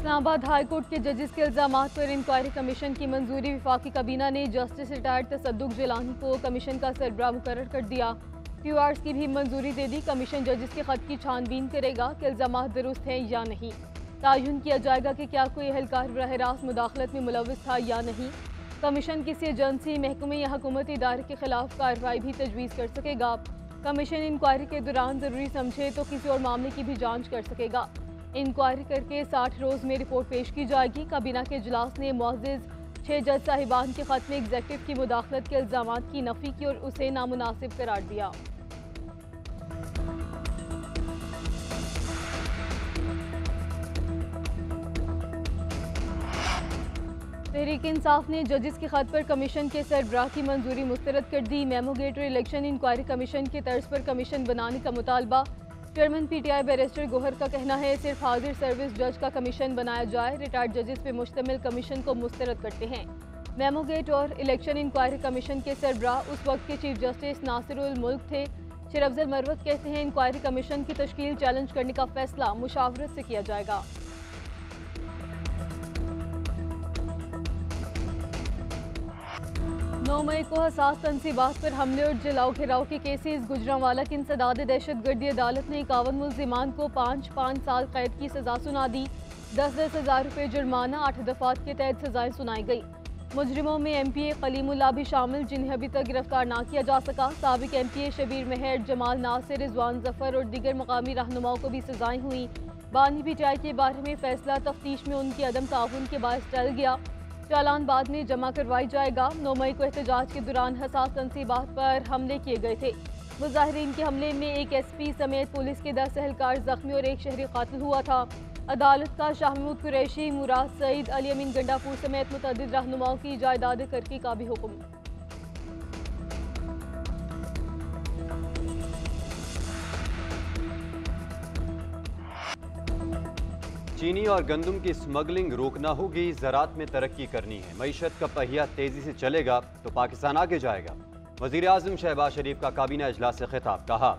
Islamabad high court के जजेस के इल्जामात पर इंक्वायरी कमीशन की मंजूरी। वफाकी काबीना ने जस्टिस रिटायर्ड तसद्दुक जिलानी को कमीशन का सरबराह मुकर्रर कर दिया। क्यूआर्स की भी मंजूरी दे दी। कमीशन जजेस के खत की छानबीन करेगा कि इल्जामात दुरुस्त हैं या नहीं। तयन किया जाएगा कि क्या कोई एहलकार बराह रास्त मुदाखलत में मुलव्वस था या नहीं। कमीशन किसी एजेंसी, महकमे या हुकूमती इदारे के खिलाफ कार्रवाई भी तजवीज़ कर सकेगा। कमीशन इंक्वायरी के दौरान ज़रूरी समझे तो किसी और मामले की भी जाँच कर सकेगा। इंक्वायरी करके 60 रोज़ में रिपोर्ट पेश की जाएगी। काबीना के इजलास ने मुअज़्ज़िज़ 6 जज साहिबान के खत में एग्जीक्यूटिव की मुदाखलत के इल्ज़ामात की नफ़ी की और उसे नामुनासिब करार दिया। तहरीक इंसाफ ने जजेस के खत पर कमीशन के सरबराह की मंजूरी मुस्तरद कर दी। मेमोगेटरी इलेक्शन इंक्वायरी कमीशन के तर्ज पर कमीशन बनाने का मुतालबा। चेयरमैन पीटीआई बैरिस्टर गोहर का कहना है सिर्फ हाजिर सर्विस जज का कमीशन बनाया जाए। रिटायर्ड जजेस पे मुश्तमिल कमीशन को मुस्तरद करते हैं। मेमोगेट और इलेक्शन इंक्वायरी कमीशन के सरबराह उस वक्त के चीफ जस्टिस नासिरुल मुल्क थे। शेर अफजल मरवत कहते हैं इंक्वायरी कमीशन की तश्कील चैलेंज करने का फैसला मुशावरत से किया जाएगा। 9 मई को हसास तनसीबात पर हमले और जलाओ घिराव के केसेस। गुजरांवाला की इंसदाद दहशतगर्दी अदालत ने 51 मुल्जिमान को 5-5 साल कैद की सजा सुना दी। 10-10 हज़ार रुपये जुर्माना, 8 दफात के तहत सजाएं सुनाई गई। मुजरिमों में MPA कलीमुल्लाह भी शामिल, जिन्हें अभी तक गिरफ्तार ना किया जा सका। साबिक MPA शबीर मेहर, जमाल नासिर, रिजवान जफर और दीगर मकामी रहनुमाओं को भी सजाएं हुई। बानी पिटाई के बारे में फैसला तफ्तीश में उनकी अदम ताउन के बायस टल गया। चालान बाद में जमा करवाई जाएगा। 9 मई को एहतजाज के दौरान हसास तनसीबात पर हमले किए गए थे। मुजाहिरीन के हमले में एक SP समेत पुलिस के 10 एहलकार जख्मी और एक शहरी कातिल हुआ था। अदालत का शाह महमूद कुरैशी, मुराद सईद, अली अमीन गंडापुर समेत मुतअद्दिद रहनुमाओं की जायदाद कर्की का भी हुक्म। चीनी और गंदम की स्मगलिंग रोकना होगी। ज़राअत में तरक्की करनी है। मईशत का पहिया तेजी से चलेगा तो पाकिस्तान आगे जाएगा। वज़ीर आज़म शहबाज शरीफ का काबीना इजलास से खिताब। कहा,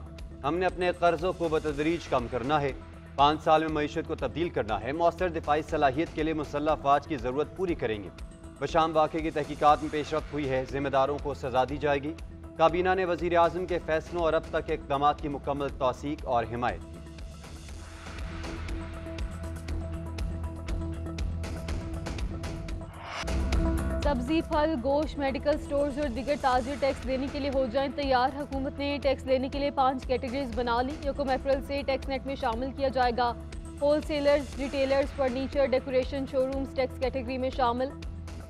हमने अपने कर्ज़ों को बतदरीज कम करना है। 5 साल में मईशत को तब्दील करना है। मौसर दिफाई सलाहियत के लिए मुसल्लह अफवाज की ज़रूरत पूरी करेंगे। बशाम वाक़े की तहकीकात में पेशरफ्त हुई है। जिम्मेदारों को सजा दी जाएगी। काबीना ने वज़ीर आज़म के फैसलों और अब तक के इक़दामात की मुकम्मल तौसीक और हिमायत की। सब्जी, फल, गोश्त, मेडिकल स्टोर्स और दीगर ताजिर टैक्स देने के लिए हो जाएं तैयार। हुकूमत ने टैक्स लेने के लिए 5 कैटेगरीज बना ली। 1 अप्रैल से टैक्स नेट में शामिल किया जाएगा। Wholesalers, retailers, furniture, decoration showrooms tax category में शामिल।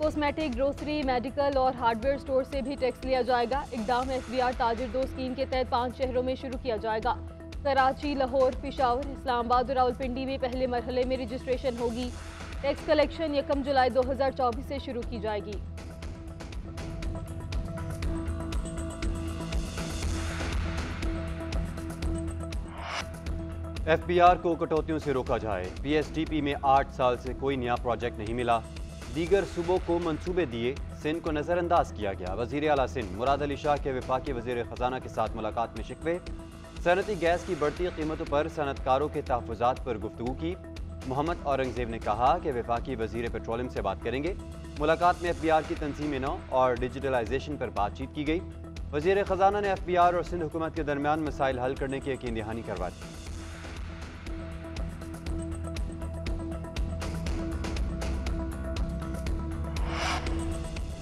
कॉस्मेटिक, ग्रोसरी, मेडिकल और हार्डवेयर स्टोर से भी टैक्स लिया जाएगा। इकदाम SBR ताजिर 2 स्कीम के तहत 5 शहरों में शुरू किया जाएगा। कराची, लाहौर, पेशावर, इस्लामाबाद और रावलपिंडी में पहले मरहले में रजिस्ट्रेशन होगी। टैक्स कलेक्शन 1 जुलाई 2024 से शुरू की जाएगी। FBR को कटौतियों से रोका जाए। PSTP में 8 साल से कोई नया प्रोजेक्ट नहीं मिला। दीगर सूबों को मंसूबे दिए, सिंध को नज़रअंदाज किया गया। वज़ीर आला सिंध मुराद अली शाह के वफाकी वज़ीर ख़जाना के साथ मुलाकात में शिकवे। सनती गैस की बढ़ती कीमतों पर सनतकारों के तहफ़्फ़ुज़ात पर गुफ्तगू की। मोहम्मद औरंगज़ेब ने कहा कि वफाकी वज़ीर पेट्रोलियम से बात करेंगे। मुलाकात में FBR की तंजीम नौ और डिजिटलाइजेशन पर बातचीत की गई। वज़ीर ख़जाना ने FBR और सिंध हुकूमत के दरमियान मसाइल हल करने की यकीन दहानी करवा दी।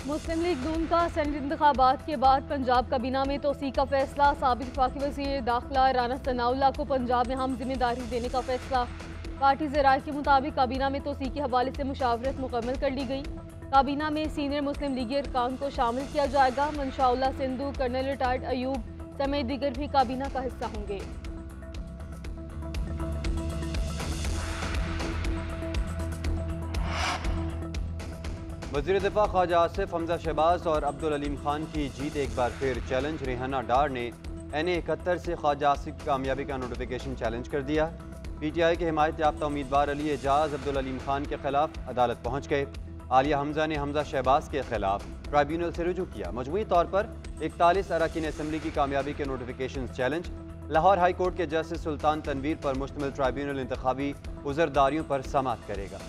मुस्लिम लीग नून का सेनेट इंतखाबात के बाद पंजाब काबीना में तोसी का फैसला। साबिक वफाकी वज़ीर दाखिला राना सनाउल्लाह को पंजाब में हम जिम्मेदारी देने का फैसला। पार्टी ज़राए के मुताबिक काबीना में तोसी के हवाले से मुशावरत मुकम्मल कर ली गई। काबीना में सीनियर मुस्लिम लीगी अरकान को शामिल किया जाएगा। मंशाउल्लाह सिंधु, कर्नल रिटायर्ड अयूब समेत दीगर भी काबीना का हिस्सा होंगे। वज़ीर दिफा ख्वाजा आसिफ, हमजा शहबाज और अब्दुल अलीम खान की जीत एक बार फिर चैलेंज। रेहाना डार ने NA 71 से ख्वाजा आसिफ की कामयाबी का नोटिफिकेशन चैलेंज कर दिया। PTI के हिमायत याफ्ता उम्मीदवार अली एजाज अब्दुल अलीम खान के खिलाफ अदालत पहुँच गए। आलिया हमजा ने हमजा शहबाज के खिलाफ ट्राइब्यूनल से रुजू किया। मजमूई तौर पर 41 अरकान असम्बली की कामयाबी के notification challenge. Lahore high court के जस्टिस सुल्तान तनवीर पर मुश्तमिल ट्राइब्यूनल इंतखाबी उज़रदारियों पर समाअत करेगा।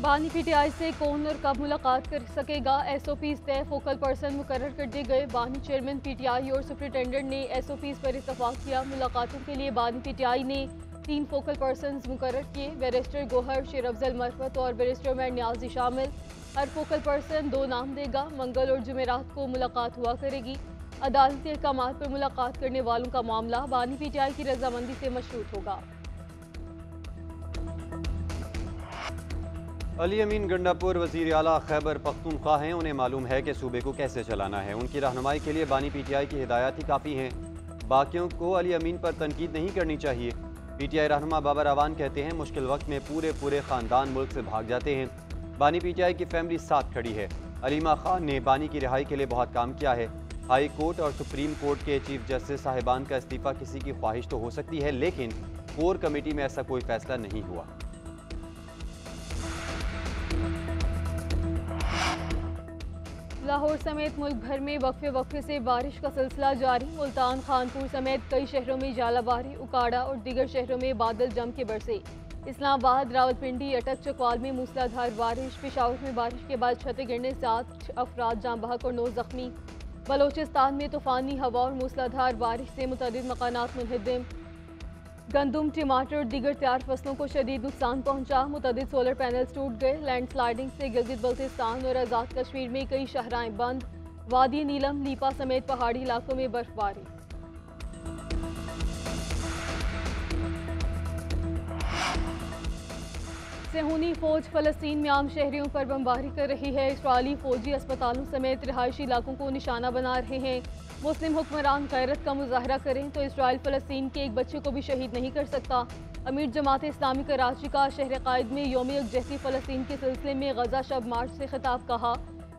बानी पीटीआई से कौन और कब मुलाकात कर सकेगा, एसओपीज तय, फोकल पर्सन मुकर्रर कर दिए गए। बानी चेयरमैन पीटीआई और सुप्रिंटेंडेंट ने एसओपीज पर इत्तफाक किया। मुलाकातों के लिए बानी पीटीआई ने 3 फोकल पर्सन मुकर्रर किए। बैरिस्टर गोहर, शेर अफजल मरफत और बैरिस्टर मैर न्याजी शामिल। हर फोकल पर्सन 2 नाम देगा। मंगल और जुमेरात को मुलाकात हुआ करेगी। अदालती अहकामात पर मुलाकात करने वालों का मामला बानी पीटीआई की रजामंदी से मशरूत होगा। अली अमीन गंडापुर वज़ीर आला खैबर पख्तूनख्वा हैं। उन्हें मालूम है कि सूबे को कैसे चलाना है। उनकी रहनुमाई के लिए बानी पीटीआई की हिदायत ही काफ़ी हैं। बाकियों को अली अमीन पर तनकीद नहीं करनी चाहिए। पीटीआई रहनुमा बाबर अवान कहते हैं, मुश्किल वक्त में पूरे ख़ानदान मुल्क से भाग जाते हैं। बानी पीटीआई की फैमिली साथ खड़ी है। अलीमा खान ने बानी की रिहाई के लिए बहुत काम किया है। हाई कोर्ट और सुप्रीम कोर्ट के चीफ जस्टिस साहिबान का इस्तीफ़ा किसी की ख्वाहिश तो हो सकती है, लेकिन कोर कमेटी में ऐसा कोई फैसला नहीं हुआ। लाहौर समेत मुल्क भर में वक्फे से बारिश का सिलसिला जारी। मुल्तान, खानपुर समेत कई शहरों में जालाबारी, उकाड़ा और दीगर शहरों में बादल जम के बरसे। इस्लामाबाद, रावलपिंडी, अटक, चकवाल में मूसलाधार बारिश। पेशावर में बारिश के बाद छतें गिरने से 8 अफराद जाँ बहक और 9 जख्मी। बलोचिस्तान में तूफानी हवा और मूसलाधार बारिश से मुतअद्दिद मकानात मुनहदम। गंदम, टमाटर और दीगर तैयार फसलों को शदीद नुकसान पहुंचा। मुतअद्दिद सोलर पैनल्स टूट गए। लैंडस्लाइडिंग से गिलगित बल्तिस्तान और आज़ाद कश्मीर में कई शहराएं बंद। वादी नीलम, लीपा समेत पहाड़ी इलाकों में बर्फबारी। सेहूनी फौज फलस्तीन में आम शहरियों पर बमबारी कर रही है। इसराइली फौजी अस्पतालों समेत रिहायशी इलाकों को निशाना बना रहे हैं। मुस्लिम हुक्मरान गैरत का मुजाहरा करें तो इसराइल फलस्तीन के एक बच्चे को भी शहीद नहीं कर सकता। अमीर जमात इस्लामी कराची का शहर कायद में यौम यकजहती फलस्तीन के सिलसिले में गजा शब मार्च से खिताब कहा।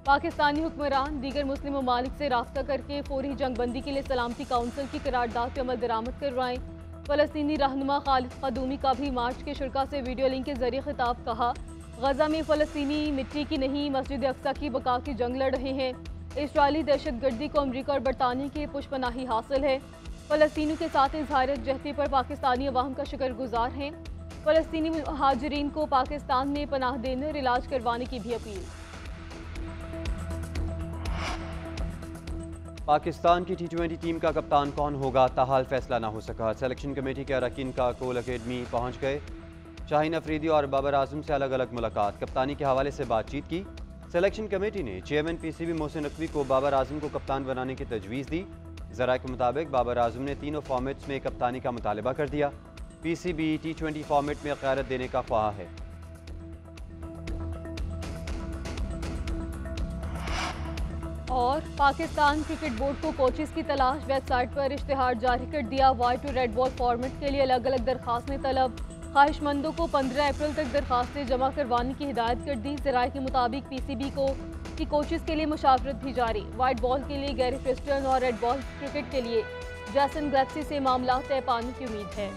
पाकिस्तानी हुक्मरान दीगर मुस्लिम ममालिक से राब्ता करके फौरी जंगबंदी के लिए सलामती काउंसिल की करारदाद पर अमल दरामद करवाएं। फलस्तीनी रहनुमा खालिद खदूमी का भी मार्च के शुरा से वीडियो लिंक के जरिए खिताब कहा। गजा में फलस्तीनी मिट्टी की नहीं मस्जिद अक्सा की बका की जंग लड़ रहे हैं। इसराइली दहशतगर्दी को अमरीका और बरतानिया की पुष्पनाही हासिल है। फलस्तीनियों के साथ इजहार यकजहती पर पाकिस्तानी अवाम का शुक्रगुजार हैं। फलस्तीनी मुहाजिरीन को पाकिस्तान में पनाह देने और इलाज करवाने की भी अपील। पाकिस्तान की T20 टीम का कप्तान कौन होगा, ताहाल फैसला ना हो सका। सिलेक्शन कमेटी के अरकान का कोल अकेडमी पहुंच गए। शाहीन अफरीदी और बाबर आजम से अलग अलग मुलाकात, कप्तानी के हवाले से बातचीत की। सिलेक्शन कमेटी ने चेयरमैन PCB मोहसिन नकवी को बाबर आजम को कप्तान बनाने की तजवीज़ दी। ज़राए के मुताबिक बाबर आजम ने तीनों फॉर्मेट्स में कप्तानी का मुतालबा कर दिया। PCB T20 फॉर्मेट में क़यादत देने का ख्वाह है। और पाकिस्तान क्रिकेट बोर्ड को कोचेस की तलाश, वेबसाइट पर इश्तिहार जारी कर दिया। White to red ball format के लिए अलग अलग दरखास्तें तलब। ख्वाहिशमंदों को 15 अप्रैल तक दरखास्तें जमा करवाने की हिदायत कर दी। ज़राए के मुताबिक PCB की कोचेस के लिए मुशावरत भी जारी। वाइट बॉल के लिए गैरी प्रेस्टन और रेड बॉल क्रिकेट के लिए जैसन ग्लेप्सी से मामला तय पाने की उम्मीद है।